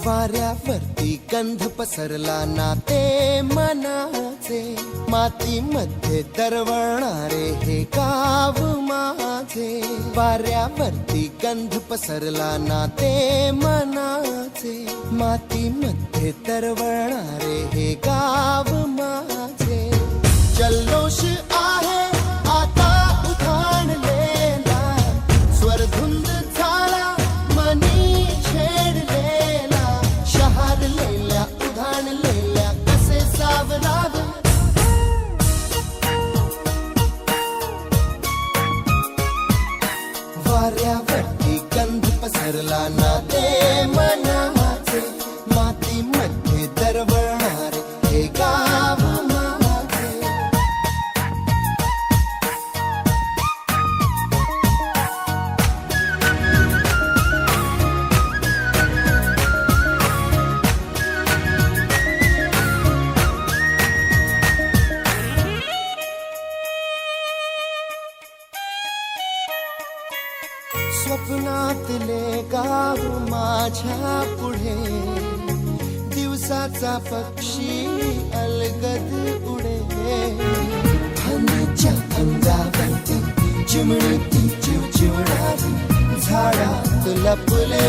वाऱ्यावरती गंध पसरला ना ते मनाचे, मातीमध्ये दरवळणारे हे गाव माझे. वाऱ्यावरती गंध पसरला ना ते मनाचे, मातीमध्ये दरवळणारे हे गाव माझे. जल्लोष आहे आता उधाणलेला, स्वरधुंद झाला मनी छेडलेला. शहारलेल्या उधाणलेल्या कसे सावरावे, वाऱ्यावरती गंध पसरला ना ते मनाचे, मातीमध्ये दरवळणारे हे गाव माझे. स्वप्नातले गाव माझ्या पुढे, दिवसाचा पक्षी अलगद उडे. हनीच्या अंगावरती चिमणी ती चिवचिवणारी, झाडात लपले